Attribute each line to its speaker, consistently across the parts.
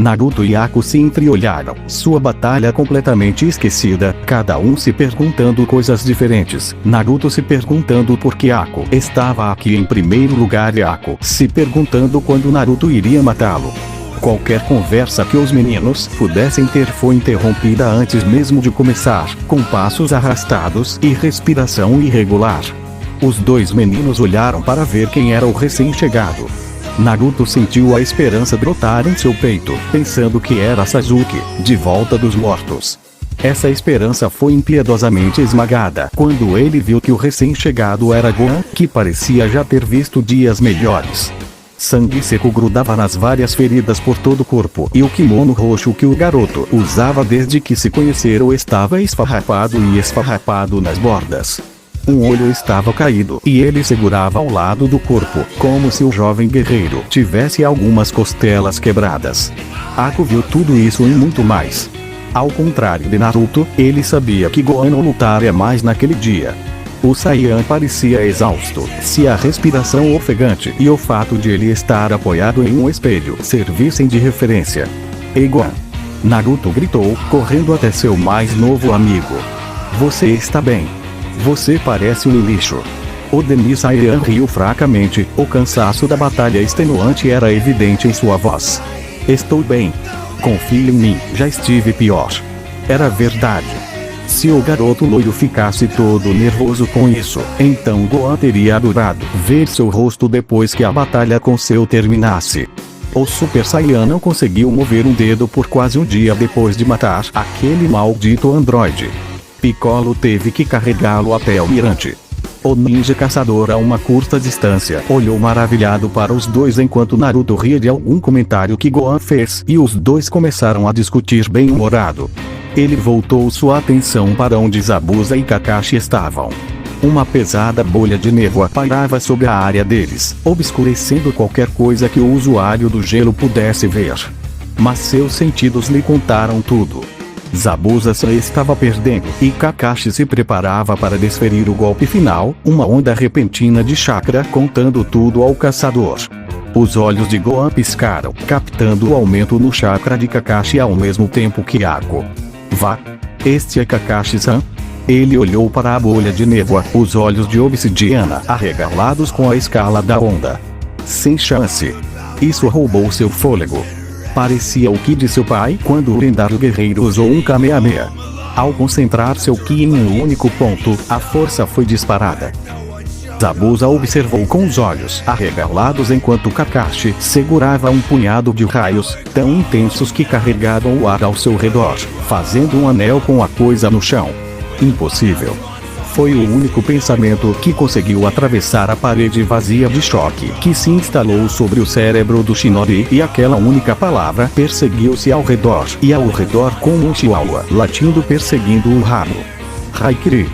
Speaker 1: Naruto e Ako se entreolharam, sua batalha completamente esquecida, cada um se perguntando coisas diferentes. Naruto se perguntando por que Ako estava aqui em primeiro lugar e Ako se perguntando quando Naruto iria matá-lo. Qualquer conversa que os meninos pudessem ter foi interrompida antes mesmo de começar, com passos arrastados e respiração irregular. Os dois meninos olharam para ver quem era o recém-chegado. Naruto sentiu a esperança brotar em seu peito, pensando que era Sasuke, de volta dos mortos. Essa esperança foi impiedosamente esmagada quando ele viu que o recém-chegado era Gohan, que parecia já ter visto dias melhores. Sangue seco grudava nas várias feridas por todo o corpo e o kimono roxo que o garoto usava desde que se conheceram estava esfarrapado nas bordas. Um olho estava caído e ele segurava ao lado do corpo, como se o jovem guerreiro tivesse algumas costelas quebradas. Ako viu tudo isso e muito mais. Ao contrário de Naruto, ele sabia que Gohan não lutaria mais naquele dia. O Saiyan parecia exausto, se a respiração ofegante e o fato de ele estar apoiado em um espelho servissem de referência. "Ei Gohan!" Naruto gritou, correndo até seu mais novo amigo. "Você está bem? Você parece um lixo." O Demi Saiyan riu fracamente, o cansaço da batalha extenuante era evidente em sua voz. "Estou bem. Confie em mim, já estive pior." Era verdade. Se o garoto loiro ficasse todo nervoso com isso, então Gohan teria adorado ver seu rosto depois que a batalha com Cell terminasse. O Super Saiyan não conseguiu mover um dedo por quase um dia depois de matar aquele maldito androide. Piccolo teve que carregá-lo até o mirante. O ninja caçador a uma curta distância olhou maravilhado para os dois enquanto Naruto ria de algum comentário que Gohan fez e os dois começaram a discutir bem-humorado. Ele voltou sua atenção para onde Zabuza e Kakashi estavam. Uma pesada bolha de névoa pairava sobre a área deles, obscurecendo qualquer coisa que o usuário do gelo pudesse ver. Mas seus sentidos lhe contaram tudo. Zabuza se estava perdendo e Kakashi se preparava para desferir o golpe final, uma onda repentina de chakra contando tudo ao caçador. Os olhos de Gohan piscaram, captando o aumento no chakra de Kakashi ao mesmo tempo que Ako. "Vá! Este é Kakashi-san?" Ele olhou para a bolha de névoa, os olhos de obsidiana arregalados com a escala da onda. Sem chance. Isso roubou seu fôlego. Parecia o ki de seu pai quando o lendário guerreiro usou um Kamehameha. Ao concentrar seu ki em um único ponto, a força foi disparada. Zabuza observou com os olhos arregalados enquanto Kakashi segurava um punhado de raios, tão intensos que carregavam o ar ao seu redor, fazendo um anel com a coisa no chão. Impossível. Foi o único pensamento que conseguiu atravessar a parede vazia de choque que se instalou sobre o cérebro do Shinori e aquela única palavra perseguiu-se ao redor e ao redor como um chihuahua latindo perseguindo o rabo. Haikiri.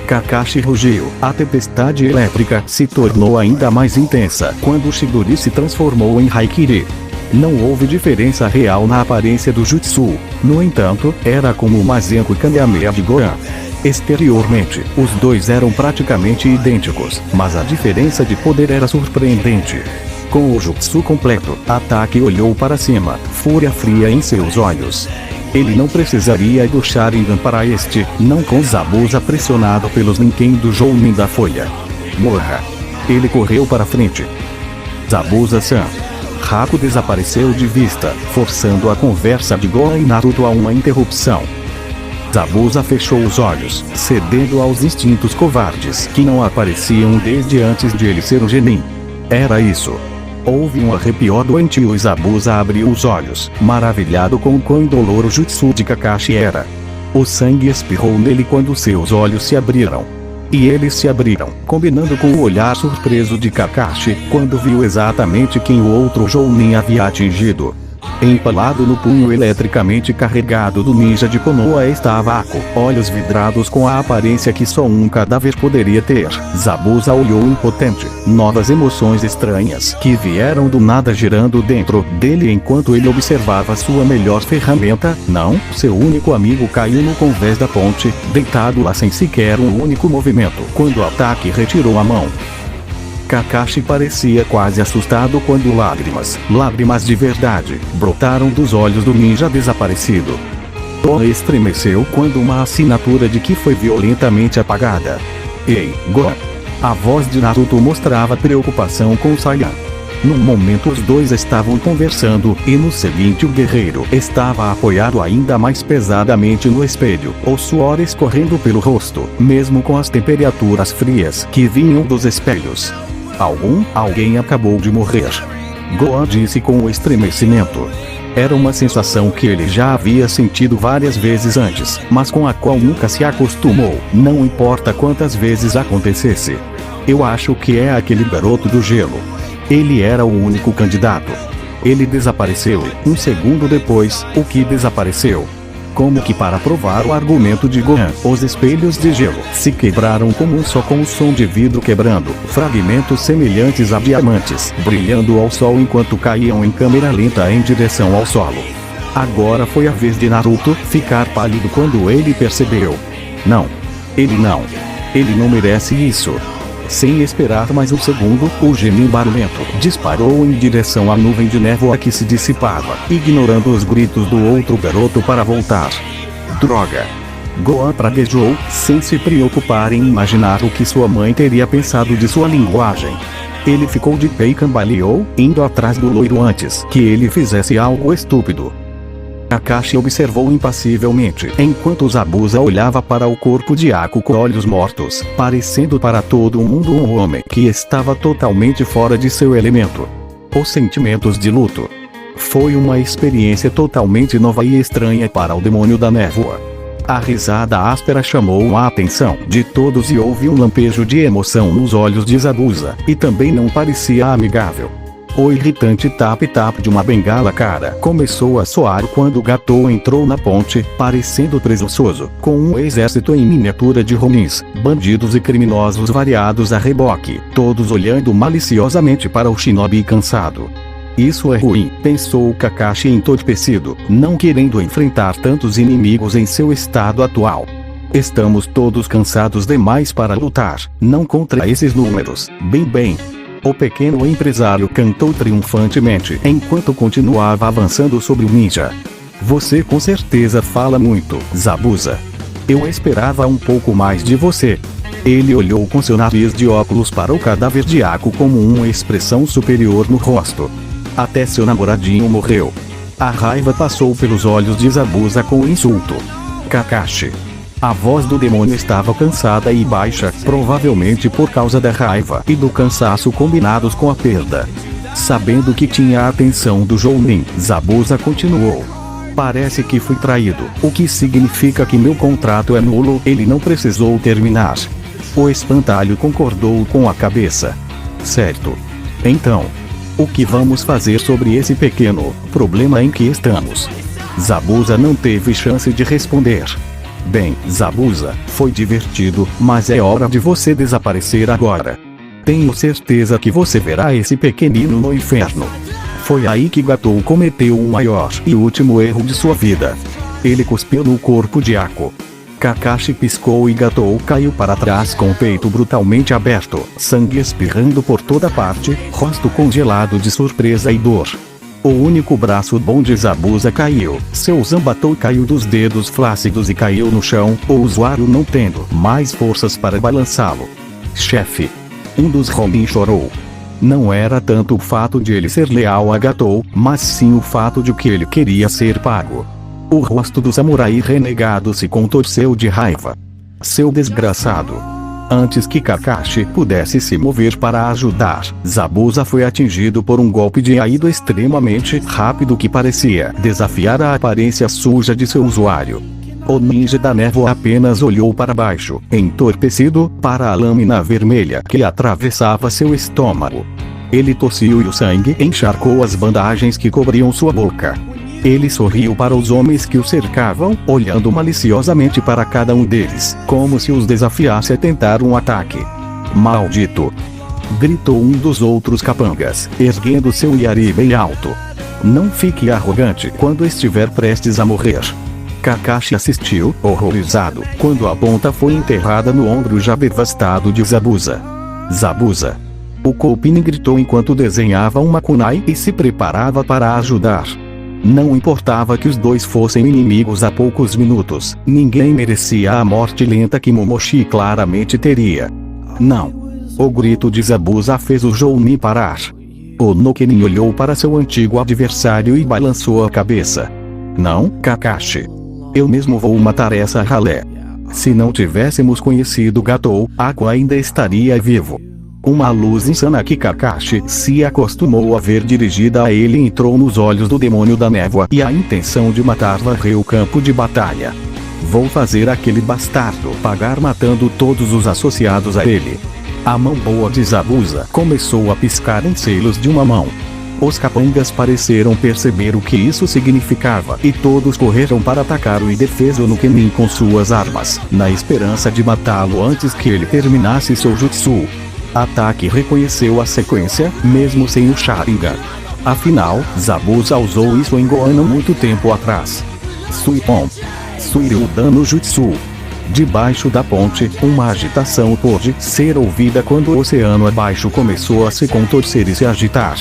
Speaker 1: Kakashi rugiu. A tempestade elétrica se tornou ainda mais intensa quando Chidori se transformou em Haikiri. Não houve diferença real na aparência do jutsu. No entanto, era como o Mazenko Kamehameha de Gohan. Exteriormente, os dois eram praticamente idênticos, mas a diferença de poder era surpreendente. Com o jutsu completo, Ataque olhou para cima, fúria fria em seus olhos. Ele não precisaria do Sharingan para este, não com Zabuza pressionado pelos Ninken do Jounin da Folha. Morra! Ele correu para frente. Zabuza-san. Haku desapareceu de vista, forçando a conversa de Gohan e Naruto a uma interrupção. Zabuza fechou os olhos, cedendo aos instintos covardes que não apareciam desde antes de ele ser um genin. Era isso. Houve um arrepio doentio e Zabuza abriu os olhos, maravilhado com o quão indolor o jutsu de Kakashi era. O sangue espirrou nele quando seus olhos se abriram. E eles se abriram, combinando com o olhar surpreso de Kakashi, quando viu exatamente quem o outro Jounin havia atingido. Empalado no punho eletricamente carregado do ninja de Konoha estava Ako, olhos vidrados com a aparência que só um cadáver poderia ter. Zabuza olhou impotente, novas emoções estranhas que vieram do nada girando dentro dele enquanto ele observava sua melhor ferramenta, não, seu único amigo caiu no convés da ponte, deitado lá sem sequer um único movimento, quando o Ataque retirou a mão. Kakashi parecia quase assustado quando lágrimas de verdade, brotaram dos olhos do ninja desaparecido. Gohan estremeceu quando uma assinatura de Ki foi violentamente apagada. Ei, Gohan! A voz de Naruto mostrava preocupação com Saiyan. Num momento os dois estavam conversando, e no seguinte o guerreiro estava apoiado ainda mais pesadamente no espelho, o suor escorrendo pelo rosto, mesmo com as temperaturas frias que vinham dos espelhos. Alguém acabou de morrer. Gohan disse com estremecimento. Era uma sensação que ele já havia sentido várias vezes antes, mas com a qual nunca se acostumou, não importa quantas vezes acontecesse. Eu acho que é aquele garoto do gelo. Ele era o único candidato. Ele desapareceu, e, um segundo depois, o Ki desapareceu. Como que para provar o argumento de Gohan, os espelhos de gelo se quebraram como um só com o som de vidro quebrando, fragmentos semelhantes a diamantes, brilhando ao sol enquanto caíam em câmera lenta em direção ao solo. Agora foi a vez de Naruto ficar pálido quando ele percebeu. Não. Ele não merece isso. Sem esperar mais um segundo, o Genin barulhento disparou em direção à nuvem de névoa que se dissipava, ignorando os gritos do outro garoto para voltar. Droga! Gohan praguejou, sem se preocupar em imaginar o que sua mãe teria pensado de sua linguagem. Ele ficou de pé e cambaleou, indo atrás do loiro antes que ele fizesse algo estúpido. Kakashi observou impassivelmente, enquanto Zabuza olhava para o corpo de Ako com olhos mortos, parecendo para todo mundo um homem que estava totalmente fora de seu elemento. Os sentimentos de luto. Foi uma experiência totalmente nova e estranha para o demônio da névoa. A risada áspera chamou a atenção de todos e houve um lampejo de emoção nos olhos de Zabuza, e também não parecia amigável. O irritante tap-tap de uma bengala cara começou a soar quando Gatou entrou na ponte, parecendo presunçoso, com um exército em miniatura de Ronins, bandidos e criminosos variados a reboque, todos olhando maliciosamente para o shinobi cansado. Isso é ruim, pensou Kakashi entorpecido, não querendo enfrentar tantos inimigos em seu estado atual. Estamos todos cansados demais para lutar, não contra esses números, bem. O pequeno empresário cantou triunfantemente enquanto continuava avançando sobre o ninja. Você com certeza fala muito, Zabuza. Eu esperava um pouco mais de você. Ele olhou com seu nariz de óculos para o cadáver de Ako como uma expressão superior no rosto. Até seu namoradinho morreu. A raiva passou pelos olhos de Zabuza com insulto. Kakashi. A voz do demônio estava cansada e baixa, provavelmente por causa da raiva e do cansaço combinados com a perda. Sabendo que tinha a atenção do Jounin, Zabuza continuou. Parece que fui traído, o que significa que meu contrato é nulo. Ele não precisou terminar. O espantalho concordou com a cabeça. Certo. Então, o que vamos fazer sobre esse pequeno problema em que estamos? Zabuza não teve chance de responder. Bem, Zabuza, foi divertido, mas é hora de você desaparecer agora. Tenho certeza que você verá esse pequenino no inferno. Foi aí que Gatou cometeu o maior e último erro de sua vida. Ele cuspiu no corpo de Ako. Kakashi piscou e Gatou caiu para trás com o peito brutalmente aberto, sangue espirrando por toda parte, rosto congelado de surpresa e dor. O único braço bom de Zabuza caiu, seu Zanbatou caiu dos dedos flácidos e caiu no chão, o usuário não tendo mais forças para balançá-lo. Chefe. Um dos Ronin chorou. Não era tanto o fato de ele ser leal a Gatou, mas sim o fato de que ele queria ser pago. O rosto do samurai renegado se contorceu de raiva. Seu desgraçado. Antes que Kakashi pudesse se mover para ajudar, Zabuza foi atingido por um golpe de Aido extremamente rápido que parecia desafiar a aparência suja de seu usuário. O ninja da névoa apenas olhou para baixo, entorpecido, para a lâmina vermelha que atravessava seu estômago. Ele tossiu e o sangue encharcou as bandagens que cobriam sua boca. Ele sorriu para os homens que o cercavam, olhando maliciosamente para cada um deles, como se os desafiasse a tentar um ataque. Maldito! Gritou um dos outros capangas, erguendo seu yari bem alto. Não fique arrogante quando estiver prestes a morrer. Kakashi assistiu, horrorizado, quando a ponta foi enterrada no ombro já devastado de Zabuza. Zabuza! O Koupin gritou enquanto desenhava uma kunai e se preparava para ajudar. Não importava que os dois fossem inimigos há poucos minutos, ninguém merecia a morte lenta que Momoshi claramente teria. Não. O grito de Zabuza fez o Jounin parar. O Nokenin olhou para seu antigo adversário e balançou a cabeça. Não, Kakashi. Eu mesmo vou matar essa ralé. Se não tivéssemos conhecido Gatou, Ako ainda estaria vivo. Uma luz insana que Kakashi se acostumou a ver dirigida a ele entrou nos olhos do demônio da névoa e a intenção de matar varreu o campo de batalha. Vou fazer aquele bastardo pagar matando todos os associados a ele. A mão boa de Zabuza começou a piscar em selos de uma mão. Os capangas pareceram perceber o que isso significava e todos correram para atacar o indefeso Nokenin com suas armas, na esperança de matá-lo antes que ele terminasse seu jutsu. Ataque reconheceu a sequência, mesmo sem o Sharingan. Afinal, Zabuza usou isso em Gohan muito tempo atrás. Suipon. Suiryu-dan no Jutsu. Debaixo da ponte, uma agitação pôde ser ouvida quando o oceano abaixo começou a se contorcer e se agitar.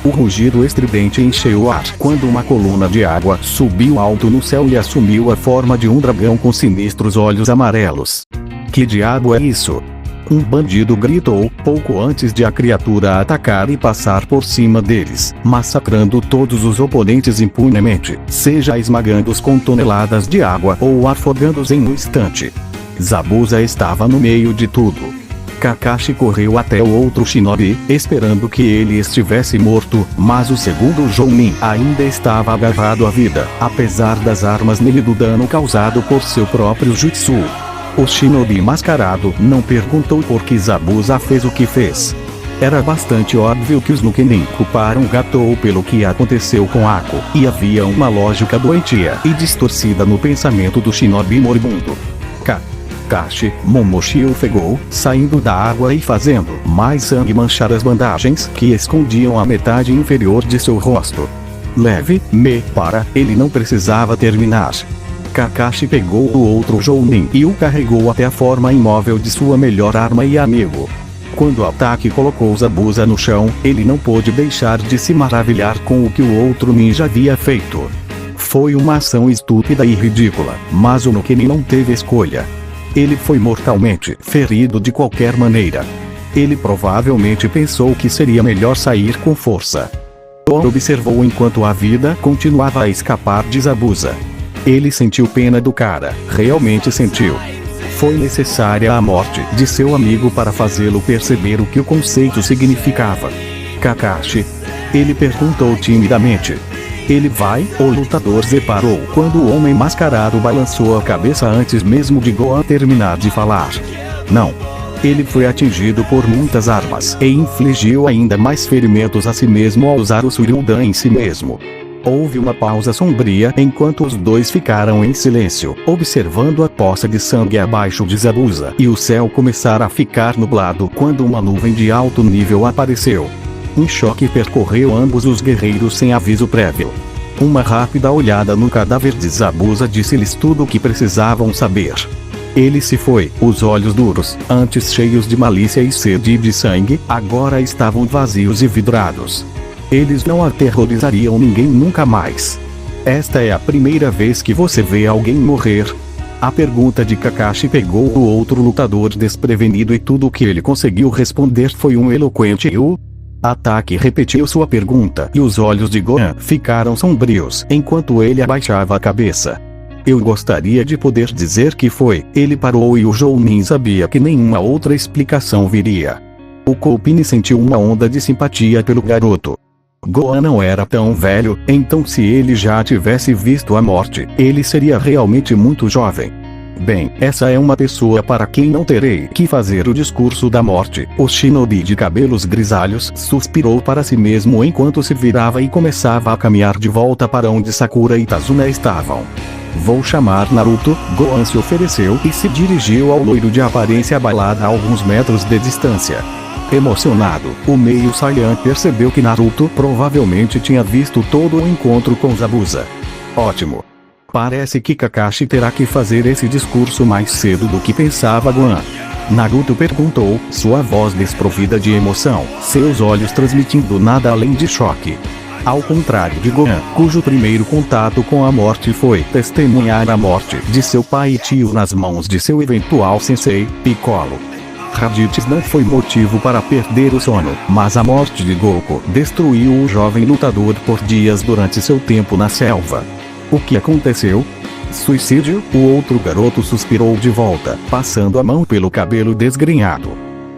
Speaker 1: O rugido estridente encheu o ar quando uma coluna de água subiu alto no céu e assumiu a forma de um dragão com sinistros olhos amarelos. Que diabo é isso? Um bandido gritou, pouco antes de a criatura atacar e passar por cima deles, massacrando todos os oponentes impunemente, seja esmagando-os com toneladas de água ou afogando-os em um instante. Zabuza estava no meio de tudo. Kakashi correu até o outro shinobi, esperando que ele estivesse morto, mas o segundo Jounin ainda estava agarrado à vida, apesar das armas nele do dano causado por seu próprio jutsu. O shinobi mascarado não perguntou por que Zabuza fez o que fez. Era bastante óbvio que os Nokenin culparam Gatou pelo que aconteceu com Ako, e havia uma lógica doentia e distorcida no pensamento do shinobi moribundo. Kakashi, Momoshi ofegou, saindo da água e fazendo mais sangue manchar as bandagens que escondiam a metade inferior de seu rosto. Ele não precisava terminar. Kakashi pegou o outro Jounin e o carregou até a forma imóvel de sua melhor arma e amigo. Quando o ataque colocou Zabuza no chão, ele não pôde deixar de se maravilhar com o que o outro ninja havia feito. Foi uma ação estúpida e ridícula, mas o Nokenin não teve escolha. Ele foi mortalmente ferido de qualquer maneira. Ele provavelmente pensou que seria melhor sair com força. Observou enquanto a vida continuava a escapar de Zabuza. Ele sentiu pena do cara, realmente sentiu. Foi necessária a morte de seu amigo para fazê-lo perceber o que o conceito significava. Kakashi? Ele perguntou timidamente. Ele vai? O lutador separou quando o homem mascarado balançou a cabeça antes mesmo de Gohan terminar de falar. Não. Ele foi atingido por muitas armas e infligiu ainda mais ferimentos a si mesmo ao usar o Suiryu-dan em si mesmo. Houve uma pausa sombria enquanto os dois ficaram em silêncio, observando a poça de sangue abaixo de Zabuza e o céu começar a ficar nublado quando uma nuvem de alto nível apareceu. Um choque percorreu ambos os guerreiros sem aviso prévio. Uma rápida olhada no cadáver de Zabuza disse-lhes tudo o que precisavam saber. Ele se foi, os olhos duros, antes cheios de malícia e sede de sangue, agora estavam vazios e vidrados. Eles não aterrorizariam ninguém nunca mais. Esta é a primeira vez que você vê alguém morrer? A pergunta de Kakashi pegou o outro lutador desprevenido e tudo o que ele conseguiu responder foi um eloquente "eu". Ataque repetiu sua pergunta e os olhos de Gohan ficaram sombrios enquanto ele abaixava a cabeça. Eu gostaria de poder dizer que foi. Ele parou e o Jounin sabia que nenhuma outra explicação viria. O Koupin sentiu uma onda de simpatia pelo garoto. Gohan não era tão velho, então se ele já tivesse visto a morte, ele seria realmente muito jovem. Bem, essa é uma pessoa para quem não terei que fazer o discurso da morte. O shinobi de cabelos grisalhos suspirou para si mesmo enquanto se virava e começava a caminhar de volta para onde Sakura e Tazuna estavam. Vou chamar Naruto, Gohan se ofereceu e se dirigiu ao loiro de aparência abalada a alguns metros de distância. Emocionado, o meio Saiyan percebeu que Naruto provavelmente tinha visto todo o encontro com Zabuza. Ótimo. Parece que Kakashi terá que fazer esse discurso mais cedo do que pensava Gohan. Naruto perguntou, sua voz desprovida de emoção, seus olhos transmitindo nada além de choque. Ao contrário de Gohan, cujo primeiro contato com a morte foi testemunhar a morte de seu pai e tio nas mãos de seu eventual sensei, Piccolo. Raditz não foi motivo para perder o sono, mas a morte de Goku destruiu o jovem lutador por dias durante seu tempo na selva. O que aconteceu? Suicídio? O outro garoto suspirou de volta, passando a mão pelo cabelo desgrenhado.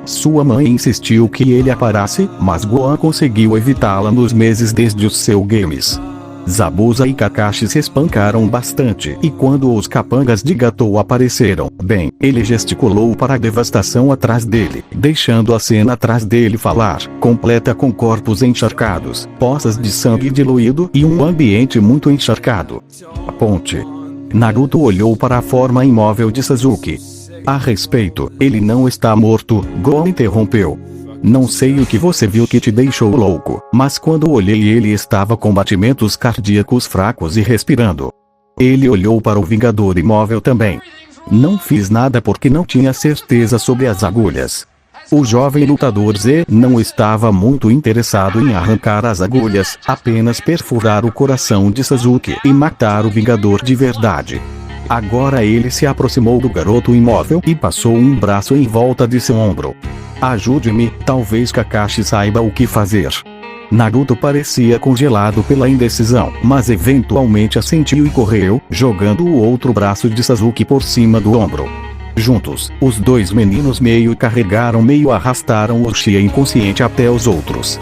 Speaker 1: Sua mãe insistiu que ele a parasse, mas Gohan conseguiu evitá-la nos meses desde os seus games. Zabuza e Kakashi se espancaram bastante, e quando os capangas de Gatou apareceram, bem, ele gesticulou para a devastação atrás dele, deixando a cena atrás dele falar, completa com corpos encharcados, poças de sangue diluído e um ambiente muito encharcado. A ponte. Naruto olhou para a forma imóvel de Sasuke. A respeito, ele não está morto, Gohan interrompeu. Não sei o que você viu que te deixou louco, mas quando olhei ele estava com batimentos cardíacos fracos e respirando. Ele olhou para o Vingador imóvel também. Não fiz nada porque não tinha certeza sobre as agulhas. O jovem lutador Z não estava muito interessado em arrancar as agulhas, apenas perfurar o coração de Sasuke e matar o Vingador de verdade. Agora ele se aproximou do garoto imóvel e passou um braço em volta de seu ombro. Ajude-me, talvez Kakashi saiba o que fazer. Naruto parecia congelado pela indecisão, mas eventualmente assentiu e correu, jogando o outro braço de Sasuke por cima do ombro. Juntos, os dois meninos meio carregaram meio arrastaram o Uchiha inconsciente até os outros.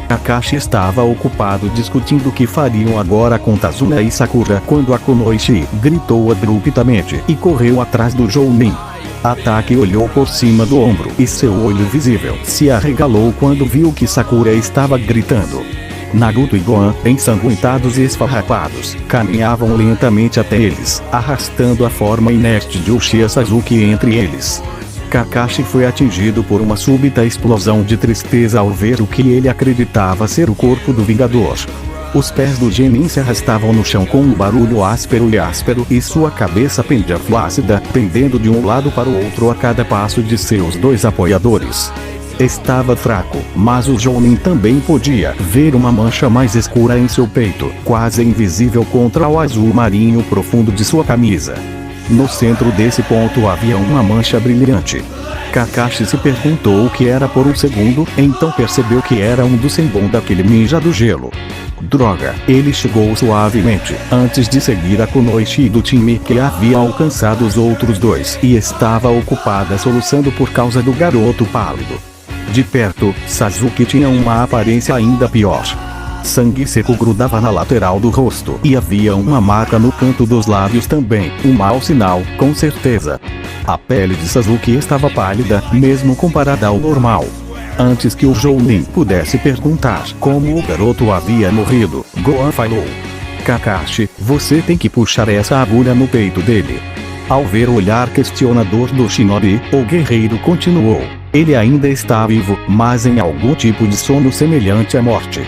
Speaker 1: Kakashi estava ocupado discutindo o que fariam agora com Tazuna e Sakura quando a Kunoichi gritou abruptamente e correu atrás do Jounin. Ataque olhou por cima do ombro e seu olho visível se arregalou quando viu que Sakura estava gritando. Naruto e Gohan, ensanguentados e esfarrapados, caminhavam lentamente até eles, arrastando a forma inerte de Uchiha Sasuke entre eles. Kakashi foi atingido por uma súbita explosão de tristeza ao ver o que ele acreditava ser o corpo do Vingador. Os pés do Genin se arrastavam no chão com um barulho áspero e sua cabeça pendia flácida, pendendo de um lado para o outro a cada passo de seus dois apoiadores. Estava fraco, mas o Jounin também podia ver uma mancha mais escura em seu peito, quase invisível contra o azul marinho profundo de sua camisa. No centro desse ponto havia uma mancha brilhante. Kakashi se perguntou o que era por um segundo, então percebeu que era um do Senbon daquele ninja do gelo. Droga, ele chegou suavemente, antes de seguir a Kunoichi do time que havia alcançado os outros dois e estava ocupada soluçando por causa do garoto pálido. De perto, Sasuke tinha uma aparência ainda pior. Sangue seco grudava na lateral do rosto e havia uma marca no canto dos lábios também, um mau sinal, com certeza. A pele de Sasuke estava pálida, mesmo comparada ao normal. Antes que o Jounin pudesse perguntar como o garoto havia morrido, Gohan falou. Kakashi, você tem que puxar essa agulha no peito dele. Ao ver o olhar questionador do Shinobi, o guerreiro continuou. Ele ainda está vivo, mas em algum tipo de sono semelhante à morte.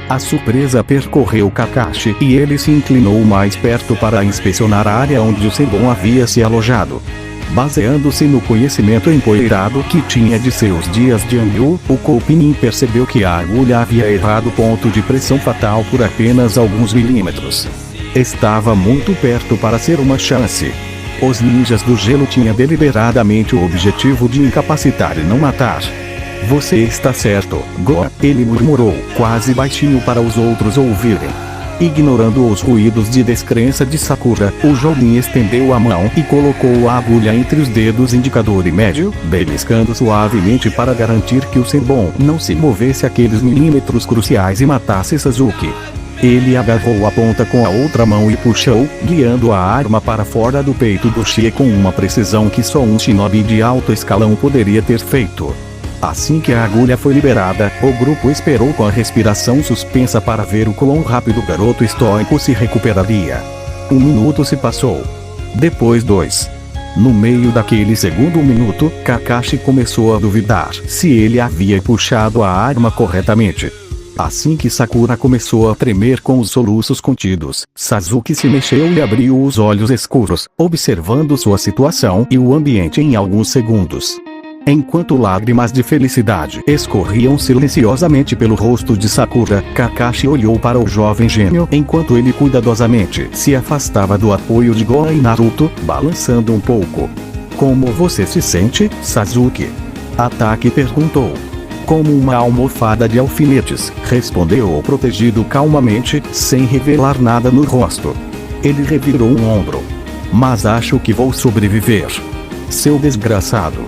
Speaker 1: A surpresa percorreu Kakashi e ele se inclinou mais perto para inspecionar a área onde o Senbon havia se alojado. Baseando-se no conhecimento empoeirado que tinha de seus dias de Anryu, o Koupinin percebeu que a agulha havia errado o ponto de pressão fatal por apenas alguns milímetros. Estava muito perto para ser uma chance. Os ninjas do gelo tinham deliberadamente o objetivo de incapacitar e não matar. Você está certo, Gohan, ele murmurou, quase baixinho para os outros ouvirem. Ignorando os ruídos de descrença de Sakura, o Jounin estendeu a mão e colocou a agulha entre os dedos indicador e médio, beliscando suavemente para garantir que o Senbon não se movesse aqueles milímetros cruciais e matasse Sasuke. Ele agarrou a ponta com a outra mão e puxou, guiando a arma para fora do peito do Uchiha com uma precisão que só um shinobi de alto escalão poderia ter feito. Assim que a agulha foi liberada, o grupo esperou com a respiração suspensa para ver o quão rápido o garoto estoico se recuperaria. 1 minuto se passou. Depois 2. No meio daquele segundo minuto, Kakashi começou a duvidar se ele havia puxado a arma corretamente. Assim que Sakura começou a tremer com os soluços contidos, Sasuke se mexeu e abriu os olhos escuros, observando sua situação e o ambiente em alguns segundos. Enquanto lágrimas de felicidade escorriam silenciosamente pelo rosto de Sakura, Kakashi olhou para o jovem gêmeo enquanto ele cuidadosamente se afastava do apoio de Gohan e Naruto, balançando um pouco. Como você se sente, Sasuke? Ataque perguntou. Como uma almofada de alfinetes, respondeu o protegido calmamente, sem revelar nada no rosto. Ele revirou um ombro. Mas acho que vou sobreviver. Seu desgraçado.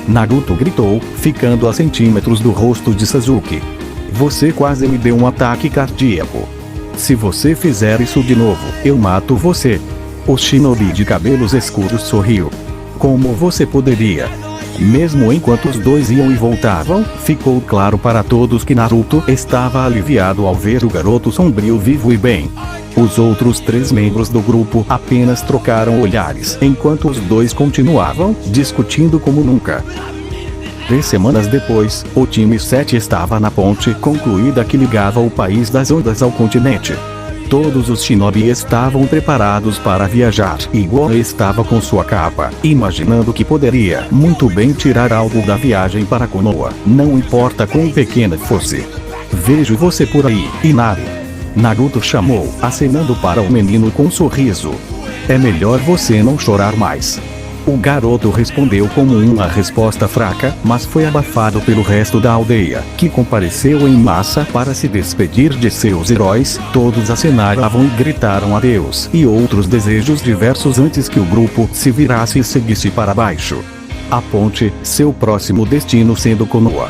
Speaker 1: Naruto gritou, ficando a centímetros do rosto de Sasuke. Você quase me deu um ataque cardíaco. Se você fizer isso de novo, eu mato você. O shinobi de cabelos escuros sorriu. Como você poderia? Mesmo enquanto os dois iam e voltavam, ficou claro para todos que Naruto estava aliviado ao ver o garoto sombrio vivo e bem. Os outros 3 membros do grupo apenas trocaram olhares enquanto os dois continuavam discutindo como nunca. 3 semanas depois, o time 7 estava na ponte concluída que ligava o país das ondas ao continente. Todos os shinobi estavam preparados para viajar e Gohan estava com sua capa, imaginando que poderia muito bem tirar algo da viagem para Konoha, não importa quão pequena fosse. Vejo você por aí, Inari. Naruto chamou, acenando para o menino com um sorriso. É melhor você não chorar mais. O garoto respondeu como uma resposta fraca, mas foi abafado pelo resto da aldeia, que compareceu em massa para se despedir de seus heróis. Todos acenavam e gritaram adeus e outros desejos diversos antes que o grupo se virasse e seguisse para baixo. A ponte, seu próximo destino sendo Konoha.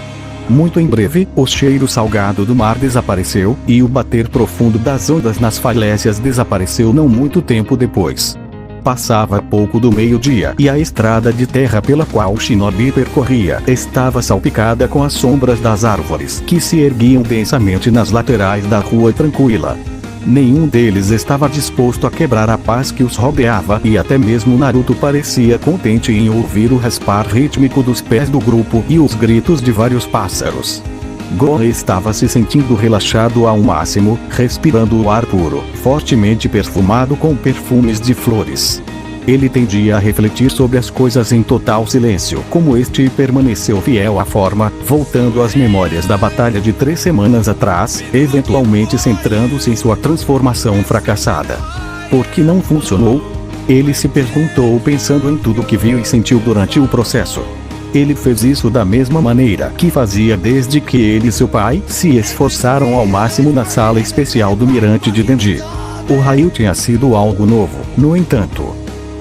Speaker 1: Muito em breve, o cheiro salgado do mar desapareceu, e o bater profundo das ondas nas falésias desapareceu não muito tempo depois. Passava pouco do meio-dia e a estrada de terra pela qual o shinobi percorria estava salpicada com as sombras das árvores que se erguiam densamente nas laterais da rua tranquila. Nenhum deles estava disposto a quebrar a paz que os rodeava e até mesmo Naruto parecia contente em ouvir o raspar rítmico dos pés do grupo e os gritos de vários pássaros. Gohan estava se sentindo relaxado ao máximo, respirando o ar puro, fortemente perfumado com perfumes de flores. Ele tendia a refletir sobre as coisas em total silêncio, como este permaneceu fiel à forma, voltando às memórias da batalha de 3 semanas atrás, eventualmente centrando-se em sua transformação fracassada. Por que não funcionou? Ele se perguntou pensando em tudo que viu e sentiu durante o processo. Ele fez isso da mesma maneira que fazia desde que ele e seu pai se esforçaram ao máximo na sala especial do Mirante de Denji. O raio tinha sido algo novo, no entanto.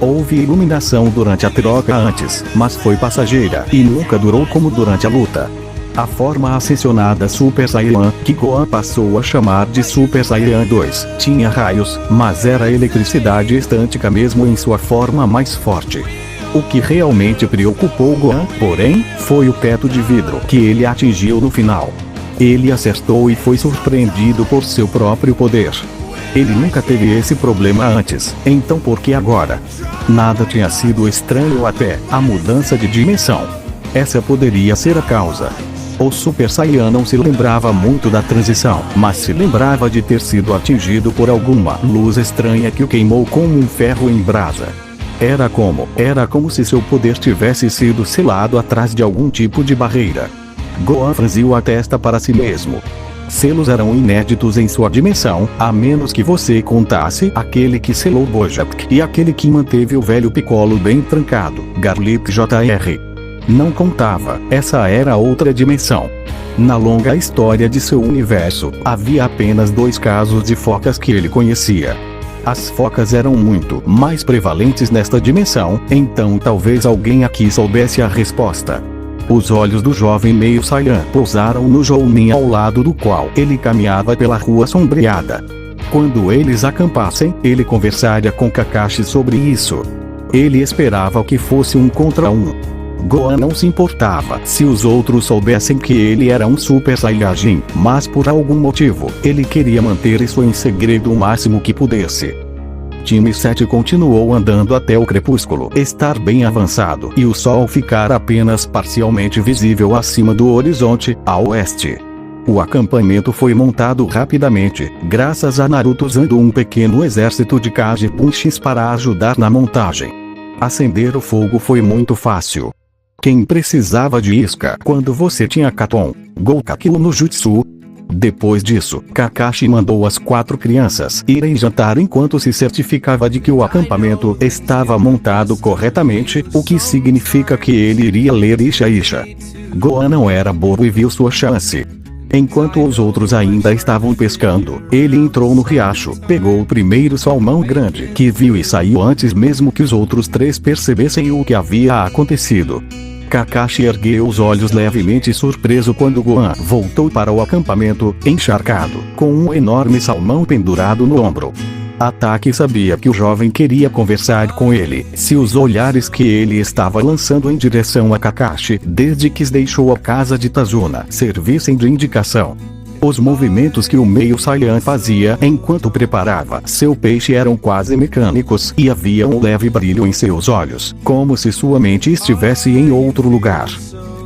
Speaker 1: Houve iluminação durante a troca antes, mas foi passageira e nunca durou como durante a luta. A forma ascensionada Super Saiyan, que Gohan passou a chamar de Super Saiyan 2, tinha raios, mas era eletricidade estântica mesmo em sua forma mais forte. O que realmente preocupou Gohan, porém, foi o teto de vidro que ele atingiu no final. Ele acertou e foi surpreendido por seu próprio poder. Ele nunca teve esse problema antes, então por que agora? Nada tinha sido estranho até a mudança de dimensão. Essa poderia ser a causa. O Super Saiyan não se lembrava muito da transição, mas se lembrava de ter sido atingido por alguma luz estranha que o queimou como um ferro em brasa. Era como se seu poder tivesse sido selado atrás de algum tipo de barreira. Gohan franziu a testa para si mesmo. Selos eram inéditos em sua dimensão, a menos que você contasse aquele que selou Bojack e aquele que manteve o velho Piccolo bem trancado, Garlic Jr. Não contava, essa era outra dimensão. Na longa história de seu universo, havia apenas 2 casos de focas que ele conhecia. As focas eram muito mais prevalentes nesta dimensão, então talvez alguém aqui soubesse a resposta. Os olhos do jovem meio Saiyan pousaram no Jounin ao lado do qual ele caminhava pela rua sombreada. Quando eles acampassem, ele conversaria com Kakashi sobre isso. Ele esperava que fosse 1 contra 1. Gohan não se importava se os outros soubessem que ele era um Super Saiyajin, mas por algum motivo, ele queria manter isso em segredo o máximo que pudesse. Time 7 continuou andando até o crepúsculo estar bem avançado e o sol ficar apenas parcialmente visível acima do horizonte, a oeste. O acampamento foi montado rapidamente, graças a Naruto usando um pequeno exército de Kage Bunshis para ajudar na montagem. Acender o fogo foi muito fácil. Quem precisava de isca quando você tinha Katon, Goukakyu no Jutsu? Depois disso, Kakashi mandou as 4 crianças irem jantar enquanto se certificava de que o acampamento estava montado corretamente, o que significa que ele iria ler Isha Isha. Gohan não era bobo e viu sua chance. Enquanto os outros ainda estavam pescando, ele entrou no riacho, pegou o primeiro salmão grande que viu e saiu antes mesmo que os outros 3 percebessem o que havia acontecido. Kakashi ergueu os olhos levemente surpreso quando Gohan voltou para o acampamento, encharcado, com um enorme salmão pendurado no ombro. Ataki sabia que o jovem queria conversar com ele, se os olhares que ele estava lançando em direção a Kakashi desde que deixou a casa de Tazuna servissem de indicação. Os movimentos que o meio Saiyan fazia enquanto preparava seu peixe eram quase mecânicos e havia um leve brilho em seus olhos, como se sua mente estivesse em outro lugar.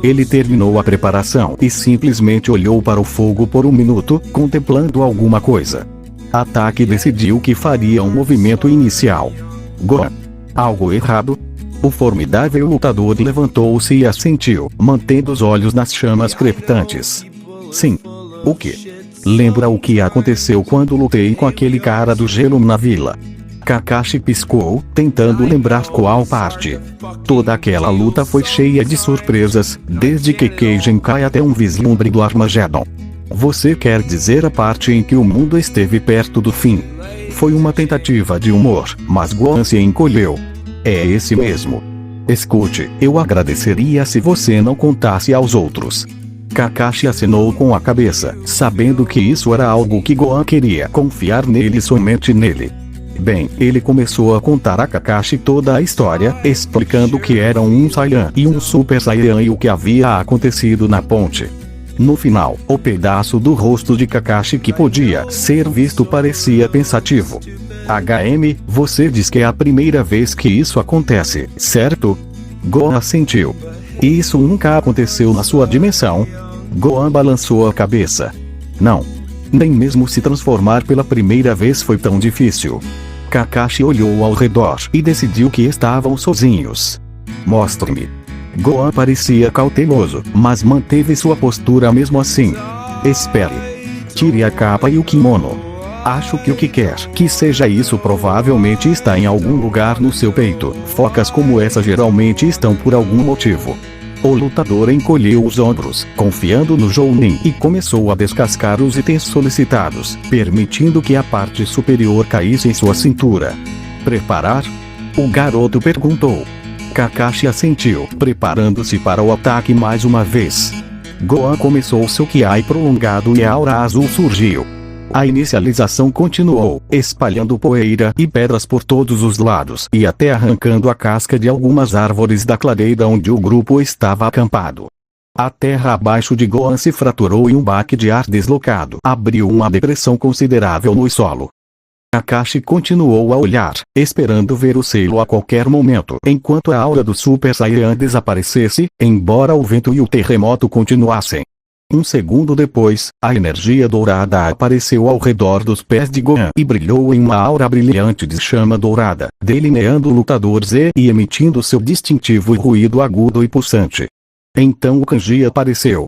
Speaker 1: Ele terminou a preparação e simplesmente olhou para o fogo por um minuto, contemplando alguma coisa. Ataki decidiu que faria um movimento inicial. Gohan. Algo errado? O formidável lutador levantou-se e assentiu, mantendo os olhos nas chamas crepitantes. Sim. O que? Lembra o que aconteceu quando lutei com aquele cara do gelo na vila? Kakashi piscou, tentando lembrar qual parte. Toda aquela luta foi cheia de surpresas, desde Kekkei Genkai até um vislumbre do Armageddon. Você quer dizer a parte em que o mundo esteve perto do fim? Foi uma tentativa de humor, mas Gohan se encolheu. É esse mesmo. Escute, eu agradeceria se você não contasse aos outros. Kakashi acenou com a cabeça, sabendo que isso era algo que Gohan queria confiar nele e somente nele. Bem, ele começou a contar a Kakashi toda a história, explicando que eram um Saiyan e um Super Saiyan e o que havia acontecido na ponte. No final, o pedaço do rosto de Kakashi que podia ser visto parecia pensativo. HM, você diz que é a primeira vez que isso acontece, certo? Gohan assentiu. E isso nunca aconteceu na sua dimensão? Gohan balançou a cabeça. Não. Nem mesmo se transformar pela primeira vez foi tão difícil. Kakashi olhou ao redor e decidiu que estavam sozinhos. Mostre-me. Gohan parecia cauteloso, mas manteve sua postura mesmo assim. Espere. Tire a capa e o kimono. Acho que o que quer que seja isso provavelmente está em algum lugar no seu peito. Focas como essa geralmente estão por algum motivo. O lutador encolheu os ombros, confiando no Jounin, e começou a descascar os itens solicitados, permitindo que a parte superior caísse em sua cintura. Preparar? O garoto perguntou. Kakashi assentiu, preparando-se para o ataque mais uma vez. Gohan começou seu Kiai prolongado e a aura azul surgiu. A inicialização continuou, espalhando poeira e pedras por todos os lados e até arrancando a casca de algumas árvores da clareira onde o grupo estava acampado. A terra abaixo de Gohan se fraturou e um baque de ar deslocado abriu uma depressão considerável no solo. Kakashi continuou a olhar, esperando ver o selo a qualquer momento enquanto a aura do Super Saiyan desaparecesse, embora o vento e o terremoto continuassem. Um segundo depois, a energia dourada apareceu ao redor dos pés de Gohan e brilhou em uma aura brilhante de chama dourada, delineando o lutador Z e emitindo seu distintivo ruído agudo e pulsante. Então o kanji apareceu.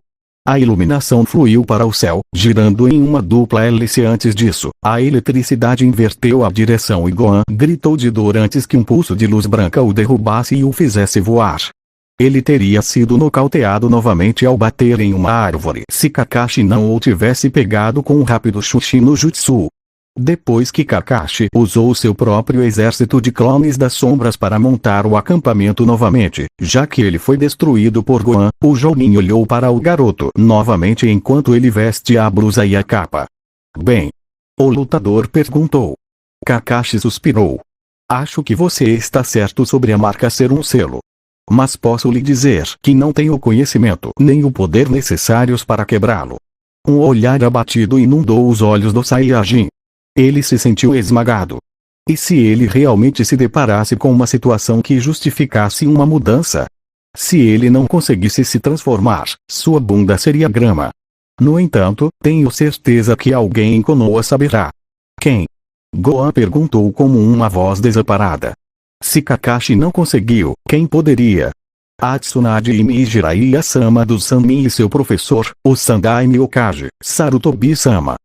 Speaker 1: A iluminação fluiu para o céu, girando em uma dupla hélice antes disso. A eletricidade inverteu a direção e Gohan gritou de dor antes que um pulso de luz branca o derrubasse e o fizesse voar. Ele teria sido nocauteado novamente ao bater em uma árvore se Kakashi não o tivesse pegado com um rápido chute no jutsu. Depois que Kakashi usou seu próprio exército de clones das sombras para montar o acampamento novamente, já que ele foi destruído por Gohan, o Jounin olhou para o garoto novamente enquanto ele veste a blusa e a capa. Bem? O lutador perguntou. Kakashi suspirou. Acho que você está certo sobre a marca ser um selo. Mas posso lhe dizer que não tenho o conhecimento nem o poder necessários para quebrá-lo. Um olhar abatido inundou os olhos do Saiyajin. Ele se sentiu esmagado. E se ele realmente se deparasse com uma situação que justificasse uma mudança? Se ele não conseguisse se transformar, sua bunda seria grama. No entanto, tenho certeza que alguém em Konoha saberá. Quem? Gohan perguntou como uma voz desamparada. Se Kakashi não conseguiu, quem poderia? A Tsunade e Jiraiya-sama do Sanmin e seu professor, o Sandaime Okage, Sarutobi-sama.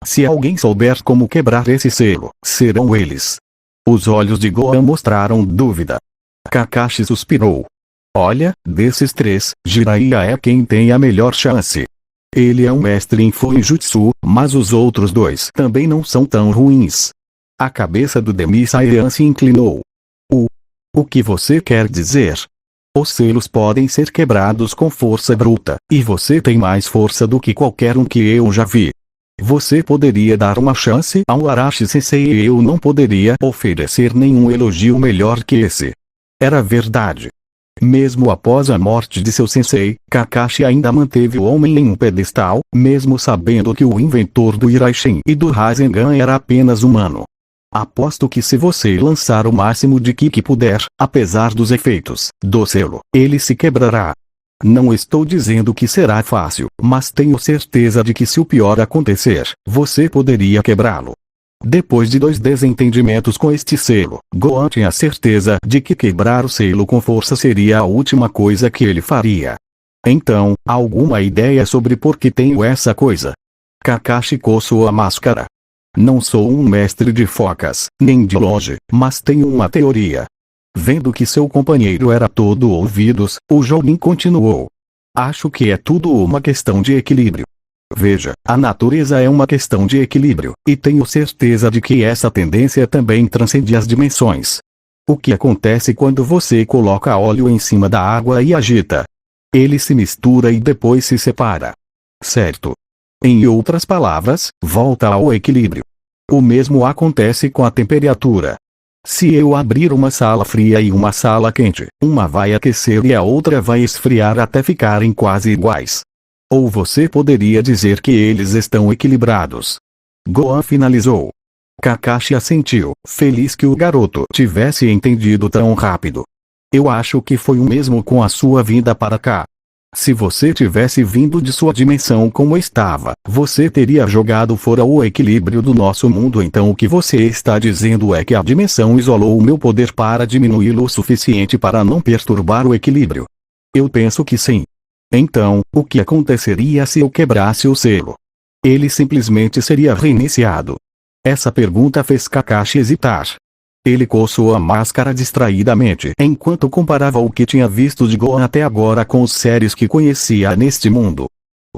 Speaker 1: Se alguém souber como quebrar esse selo, serão eles. Os olhos de Gohan mostraram dúvida. Kakashi suspirou. Olha, desses três, Jiraiya é quem tem a melhor chance. Ele é um mestre em Fuinjutsu, mas os outros dois também não são tão ruins. A cabeça do Demi-Saiyan se inclinou. O que você quer dizer? Os selos podem ser quebrados com força bruta, e você tem mais força do que qualquer um que eu já vi. Você poderia dar uma chance ao Arashi-sensei e eu não poderia oferecer nenhum elogio melhor que esse. Era verdade. Mesmo após a morte de seu sensei, Kakashi ainda manteve o homem em um pedestal, mesmo sabendo que o inventor do Iraishin e do Rasengan era apenas humano. Aposto que se você lançar o máximo de ki que puder, apesar dos efeitos do selo, ele se quebrará. Não estou dizendo que será fácil, mas tenho certeza de que se o pior acontecer, você poderia quebrá-lo. Depois de 2 desentendimentos com este selo, Gohan tinha certeza de que quebrar o selo com força seria a última coisa que ele faria. Então, alguma ideia sobre por que tenho essa coisa? Kakashi coçou a máscara. Não sou um mestre de focas, nem de longe, mas tenho uma teoria. Vendo que seu companheiro era todo ouvidos, o Jounin continuou. Acho que é tudo uma questão de equilíbrio. Veja, a natureza é uma questão de equilíbrio, e tenho certeza de que essa tendência também transcende as dimensões. O que acontece quando você coloca óleo em cima da água e agita? Ele se mistura e depois se separa. Certo? Em outras palavras, volta ao equilíbrio. O mesmo acontece com a temperatura. Se eu abrir uma sala fria e uma sala quente, uma vai aquecer e a outra vai esfriar até ficarem quase iguais. Ou você poderia dizer que eles estão equilibrados. Gohan finalizou. Kakashi assentiu, feliz que o garoto tivesse entendido tão rápido. Eu acho que foi o mesmo com a sua vinda para cá. Se você tivesse vindo de sua dimensão como estava, você teria jogado fora o equilíbrio do nosso mundo. Então o que você está dizendo é que a dimensão isolou o meu poder para diminuí-lo o suficiente para não perturbar o equilíbrio. Eu penso que sim. Então, o que aconteceria se eu quebrasse o selo? Ele simplesmente seria reiniciado. Essa pergunta fez Kakashi hesitar. Ele coçou a máscara distraidamente enquanto comparava o que tinha visto de Gohan até agora com os seres que conhecia neste mundo.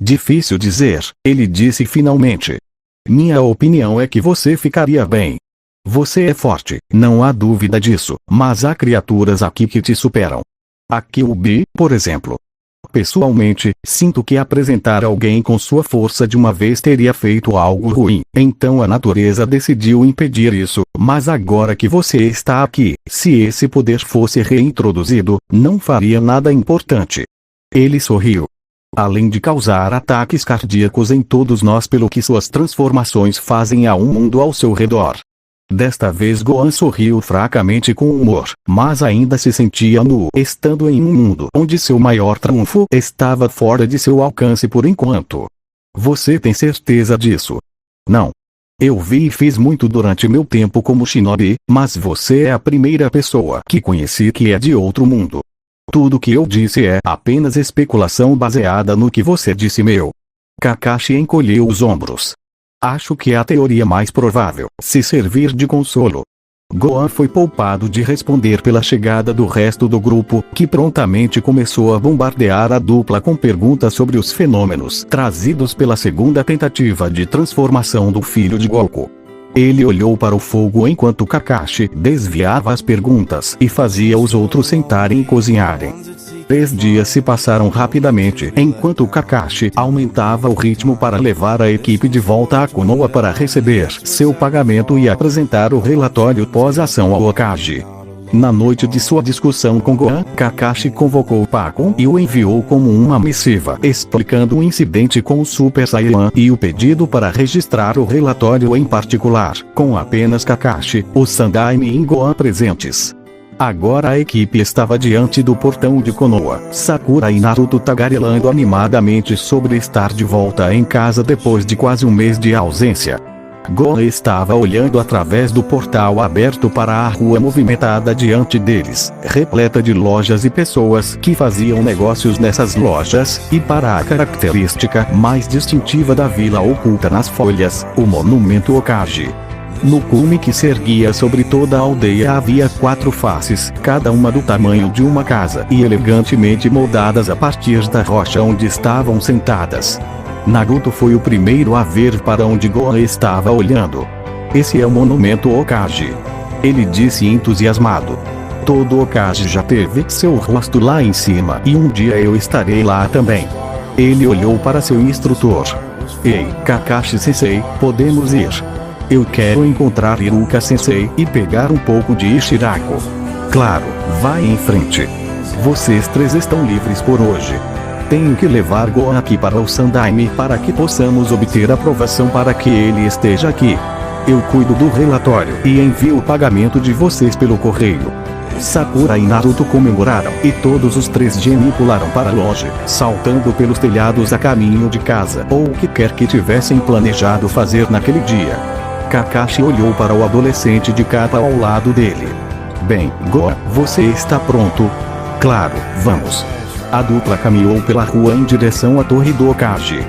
Speaker 1: Difícil dizer, ele disse finalmente. Minha opinião é que você ficaria bem. Você é forte, não há dúvida disso, mas há criaturas aqui que te superam. A Kyuubi, por exemplo. Pessoalmente, sinto que apresentar alguém com sua força de uma vez teria feito algo ruim, então a natureza decidiu impedir isso, mas agora que você está aqui, se esse poder fosse reintroduzido, não faria nada importante. Ele sorriu. Além de causar ataques cardíacos em todos nós pelo que suas transformações fazem a um mundo ao seu redor. Desta vez Gohan sorriu fracamente com humor, mas ainda se sentia nu estando em um mundo onde seu maior triunfo estava fora de seu alcance por enquanto. Você tem certeza disso? Não. Eu vi e fiz muito durante meu tempo como shinobi, mas você é a primeira pessoa que conheci que é de outro mundo. Tudo que eu disse é apenas especulação baseada no que você disse meu. Kakashi encolheu os ombros. Acho que é a teoria mais provável, se servir de consolo. Gohan foi poupado de responder pela chegada do resto do grupo, que prontamente começou a bombardear a dupla com perguntas sobre os fenômenos trazidos pela segunda tentativa de transformação do filho de Goku. Ele olhou para o fogo enquanto Kakashi desviava as perguntas e fazia os outros sentarem e cozinharem. 3 dias se passaram rapidamente enquanto Kakashi aumentava o ritmo para levar a equipe de volta a Konoha para receber seu pagamento e apresentar o relatório pós-ação ao Hokage. Na noite de sua discussão com Gohan, Kakashi convocou Pakun e o enviou como uma missiva explicando o incidente com o Super Saiyan e o pedido para registrar o relatório em particular, com apenas Kakashi, o Sandaime e Gohan presentes. Agora a equipe estava diante do portão de Konoha. Sakura e Naruto tagarelando animadamente sobre estar de volta em casa depois de quase um mês de ausência. Gohan estava olhando através do portal aberto para a rua movimentada diante deles, repleta de lojas e pessoas que faziam negócios nessas lojas, e para a característica mais distintiva da vila oculta nas folhas, o monumento Hokage. No cume que se erguia sobre toda a aldeia havia 4 faces, cada uma do tamanho de uma casa e elegantemente moldadas a partir da rocha onde estavam sentadas. Naruto foi o primeiro a ver para onde Gohan estava olhando. Esse é o monumento Hokage. Ele disse entusiasmado. Todo Hokage já teve seu rosto lá em cima e um dia eu estarei lá também. Ele olhou para seu instrutor. Ei, Kakashi-sensei, podemos ir. Eu quero encontrar Iruka-sensei e pegar um pouco de Ichiraku. Claro, vai em frente. Vocês 3 estão livres por hoje. Tenho que levar Gohan aqui para o Sandaime para que possamos obter aprovação para que ele esteja aqui. Eu cuido do relatório e envio o pagamento de vocês pelo correio. Sakura e Naruto comemoraram e todos os 3 genin pularam para longe, saltando pelos telhados a caminho de casa ou o que quer que tivessem planejado fazer naquele dia. Kakashi olhou para o adolescente de capa ao lado dele. Bem, Gohan, você está pronto? Claro, vamos. A dupla caminhou pela rua em direção à torre do Hokage.